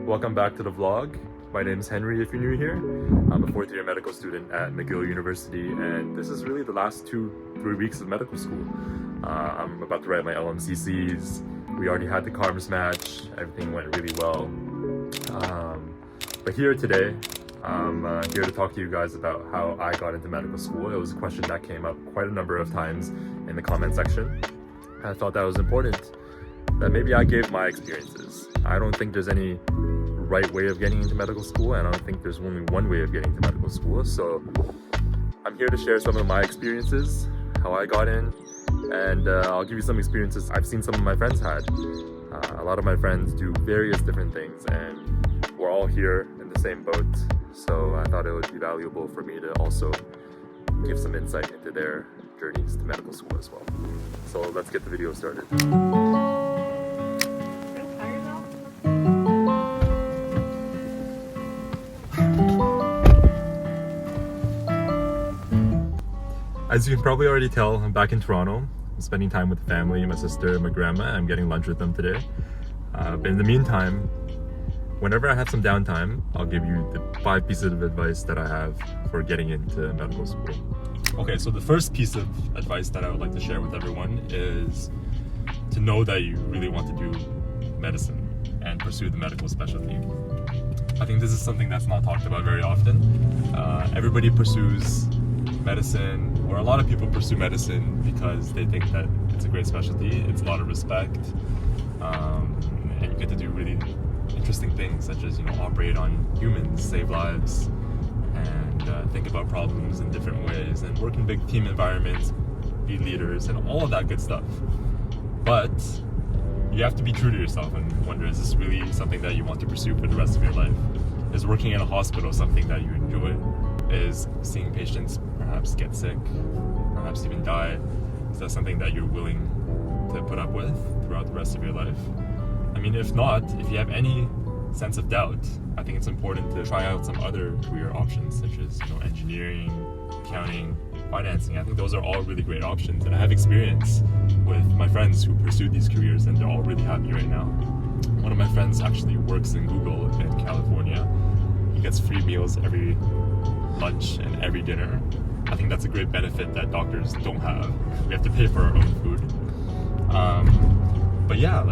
Welcome back to the vlog. My name is Henry if you're new here. I'm a fourth year medical student at McGill University, and this is really the last 2-3 weeks of medical school. I'm about to write my LMCCs. We already had the CARMS match. Everything went really well. But here today, I'm here to talk to you guys about how I got into medical school. It was a question that came up quite a number of times in the comment section. I thought that was important, that maybe I gave my experiences. I don't think there's any right way of getting into medical school, and I don't think there's only one way of getting into medical school. So I'm here to share some of my experiences, how I got in, and I'll give you some experiences I've seen some of my friends had. A lot of my friends do various different things, and we're all here in the same boat. So I thought it would be valuable for me to also give some insight into their journeys to medical school as well. So let's get the video started. As you can probably already tell, I'm back in Toronto. I'm spending time with the family, my sister, my grandma. I'm getting lunch with them today. But in the meantime, whenever I have some downtime, I'll give you the 5 pieces of advice that I have for getting into medical school. Okay, so the first piece of advice that I would like to share with everyone is to know that you really want to do medicine and pursue the medical specialty. I think this is something that's not talked about very often. Everybody pursues medicine, or a lot of people pursue medicine because they think that it's a great specialty, it's a lot of respect, and you get to do really interesting things such as, operate on humans, save lives, and think about problems in different ways, and work in big team environments, be leaders, and all of that good stuff. But you have to be true to yourself and wonder, is this really something that you want to pursue for the rest of your life? Is working in a hospital something that you enjoy? Is seeing patients perhaps get sick, perhaps even die, is that something that you're willing to put up with throughout the rest of your life? I mean, if not, if you have any sense of doubt, I think it's important to try out some other career options such as engineering, accounting, financing. I think those are all really great options, and I have experience with my friends who pursued these careers, and they're all really happy right now. One of my friends actually works in Google in California. He gets free meals every lunch and every dinner. I think that's a great benefit that doctors don't have. We have to pay for our own food. But yeah,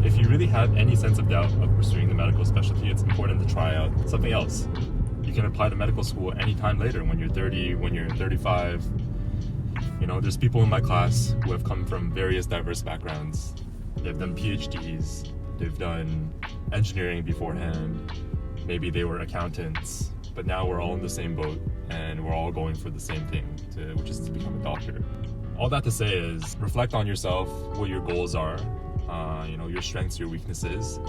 if you really have any sense of doubt of pursuing the medical specialty, it's important to try out something else. You can apply to medical school anytime later, when you're 30, when you're 35. There's people in my class who have come from various diverse backgrounds. They've done PhDs, they've done engineering beforehand, maybe they were accountants, but now we're all in the same boat and we're all going for the same thing, which is to become a doctor. All that to say is, reflect on yourself, what your goals are, your strengths, your weaknesses,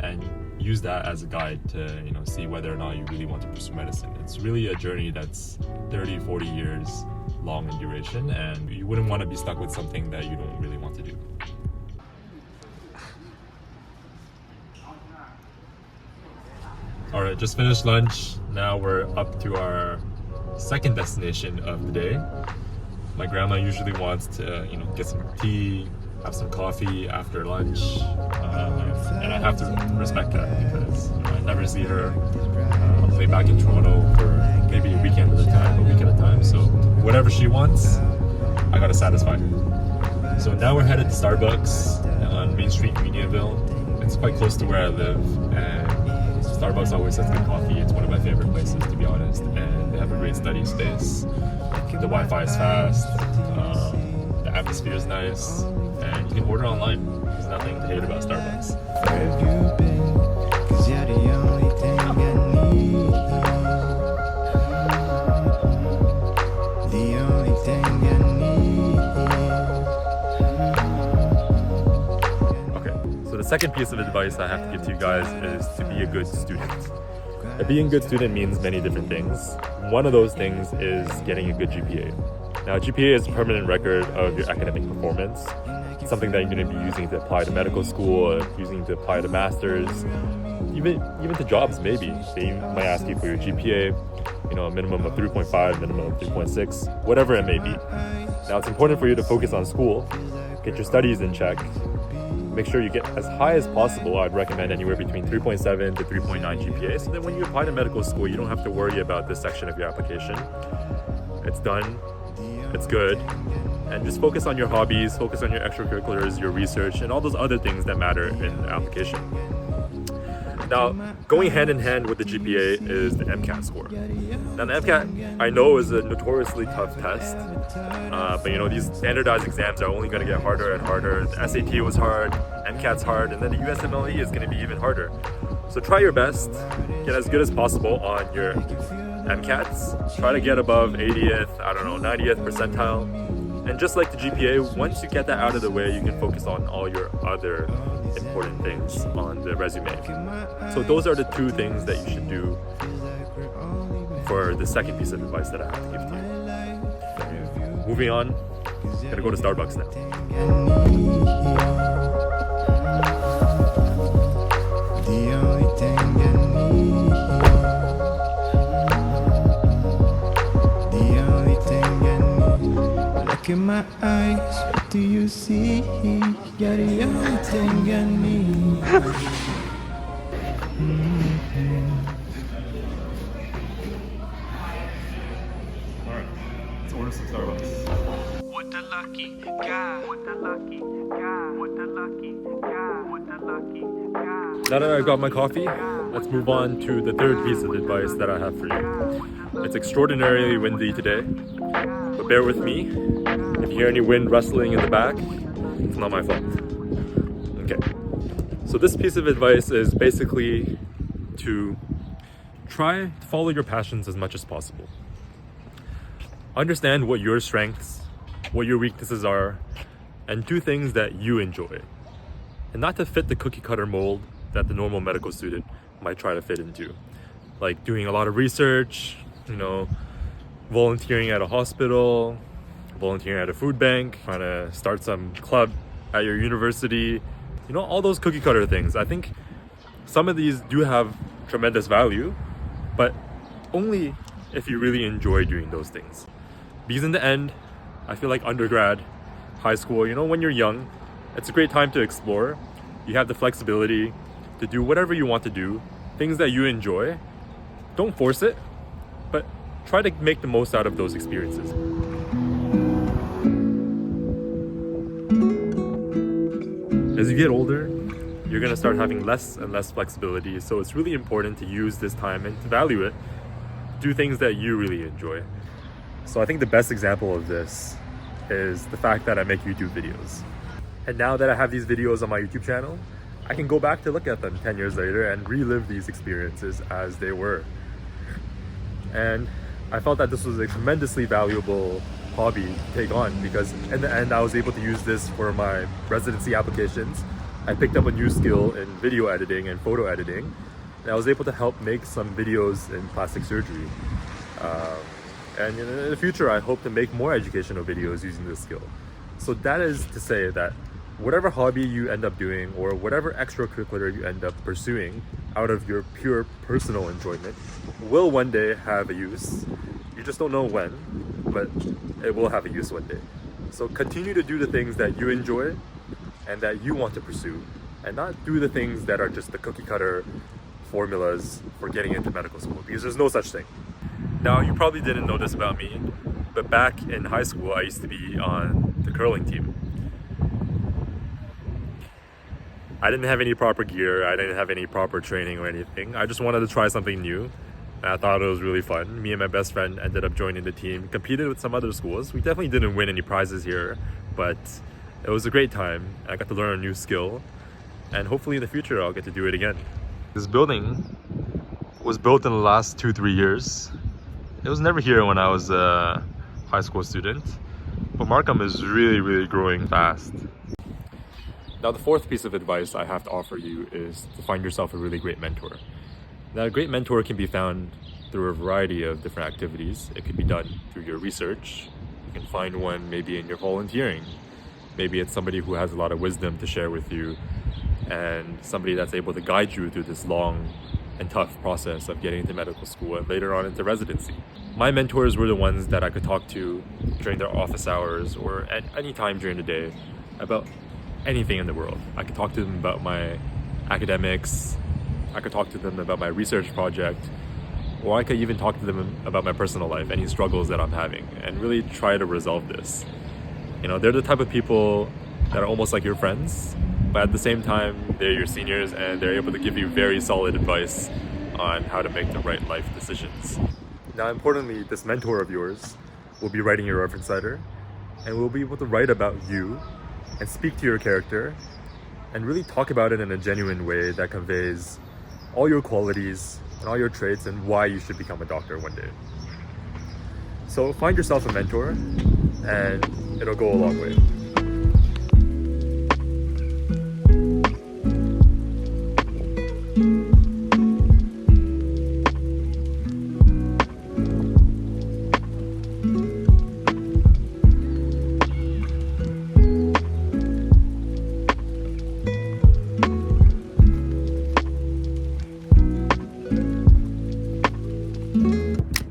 and use that as a guide to see whether or not you really want to pursue medicine. It's really a journey that's 30-40 years long in duration, and you wouldn't want to be stuck with something that you don't really want to do. Alright, just finished lunch. Now we're up to our second destination of the day. My grandma usually wants to, get some tea, have some coffee after lunch, and I have to respect that because I never see her. I'll play back in Toronto for maybe a weekend at a time. So whatever she wants, I gotta satisfy her. So now we're headed to Starbucks on Main Street, Unionville. It's quite close to where I live, and Starbucks always has good coffee. It's one of my favorite places, to be honest, and they have a great study space. The Wi-Fi is fast, the atmosphere is nice, and you can order online. There's nothing to hate about Starbucks. The second piece of advice I have to give to you guys is to be a good student. Being a good student means many different things. One of those things is getting a good GPA. Now, GPA is a permanent record of your academic performance. It's something that you're going to be using to apply to medical school, using to apply to masters, even to jobs maybe. They might ask you for your GPA, a minimum of 3.5, minimum of 3.6, whatever it may be. Now, it's important for you to focus on school, get your studies in check, make sure you get as high as possible. I'd recommend anywhere between 3.7 to 3.9 GPA, so that when you apply to medical school, you don't have to worry about this section of your application. It's done, it's good, and just focus on your hobbies, focus on your extracurriculars, your research, and all those other things that matter in the application. Now, going hand in hand with the GPA is the MCAT score. Now, the MCAT, I know, is a notoriously tough test, but you know, these standardized exams are only going to get harder and harder. The SAT was hard, MCAT's hard, and then the USMLE is going to be even harder. So try your best, get as good as possible on your MCATs. Try to get above 80th, 90th percentile. And just like the GPA, once you get that out of the way, you can focus on all your other important things on the resume. So those are the two things that you should do for the second piece of advice that I have to give to you. Moving on, I'm gonna go to Starbucks now. In my eyes, what do you see? You're the only thing I need. Alright, let's order some Starbucks. What the lucky guy, what the lucky guy, what the lucky guy, what the lucky guy. Now that I got my coffee, let's move on to the third piece of advice that I have for you. It's extraordinarily windy today, but bear with me. If you hear any wind rustling in the back, it's not my fault. Okay, so this piece of advice is basically to try to follow your passions as much as possible. Understand what your strengths, what your weaknesses are, and do things that you enjoy. And not to fit the cookie cutter mold that the normal medical student might try to fit into. Like doing a lot of research, volunteering at a hospital, volunteering at a food bank, trying to start some club at your university, all those cookie cutter things. I think some of these do have tremendous value, but only if you really enjoy doing those things. Because in the end, I feel like undergrad, high school, when you're young, it's a great time to explore. You have the flexibility to do whatever you want to do, things that you enjoy. Don't force it, but try to make the most out of those experiences. As you get older, you're gonna start having less and less flexibility, so it's really important to use this time and to value it. Do things that you really enjoy. So I think the best example of this is the fact that I make YouTube videos. And now that I have these videos on my YouTube channel, I can go back to look at them 10 years later and relive these experiences as they were. And I felt that this was a tremendously valuable hobby to take on, because in the end I was able to use this for my residency applications. I picked up a new skill in video editing and photo editing, and I was able to help make some videos in plastic surgery. And in the future, I hope to make more educational videos using this skill. So that is to say that whatever hobby you end up doing, or whatever extracurricular you end up pursuing out of your pure personal enjoyment, will one day have a use. You just don't know when, but it will have a use one day. So continue to do the things that you enjoy and that you want to pursue, and not do the things that are just the cookie cutter formulas for getting into medical school, because there's no such thing. Now, you probably didn't know this about me, but back in high school, I used to be on the curling team. I didn't have any proper gear, I didn't have any proper training or anything. I just wanted to try something new. And I thought it was really fun. Me and my best friend ended up joining the team, competed with some other schools. We definitely didn't win any prizes here, but it was a great time. I got to learn a new skill, and hopefully in the future I'll get to do it again. This building was built in the last 2-3 years. It was never here when I was a high school student, but Markham is really growing fast. Now, the fourth piece of advice I have to offer you is to find yourself a really great mentor. Now, a great mentor can be found through a variety of different activities. It could be done through your research. You can find one maybe in your volunteering. Maybe it's somebody who has a lot of wisdom to share with you, and somebody that's able to guide you through this long and tough process of getting into medical school and later on into residency. My mentors were the ones that I could talk to during their office hours or at any time during the day about anything in the world. I could talk to them about my academics, I could talk to them about my research project, or I could even talk to them about my personal life, any struggles that I'm having, and really try to resolve this. You know, they're the type of people that are almost like your friends, but at the same time, they're your seniors and they're able to give you very solid advice on how to make the right life decisions. Now, importantly, this mentor of yours will be writing your reference letter and will be able to write about you and speak to your character and really talk about it in a genuine way that conveys all your qualities and all your traits and why you should become a doctor one day. So find yourself a mentor and it'll go a long way.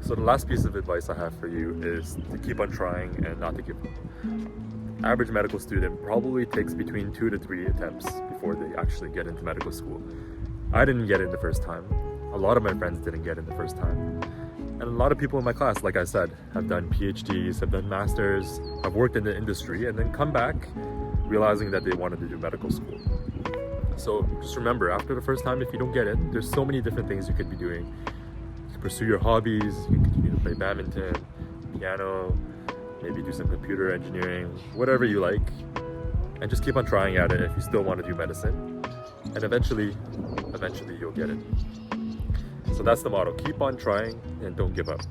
So the last piece of advice I have for you is to keep on trying and not to give up. Average medical student probably takes between 2 to 3 attempts before they actually get into medical school. I didn't get in the first time. A lot of my friends didn't get in the first time. And a lot of people in my class, like I said, have done PhDs, have done masters, have worked in the industry, and then come back realizing that they wanted to do medical school. So just remember, after the first time, if you don't get in, there's so many different things you could be doing. You can pursue your hobbies, you can continue to play badminton, piano, maybe do some computer engineering, whatever you like, and just keep on trying at it if you still want to do medicine. And eventually you'll get it. So that's the motto. Keep on trying and don't give up.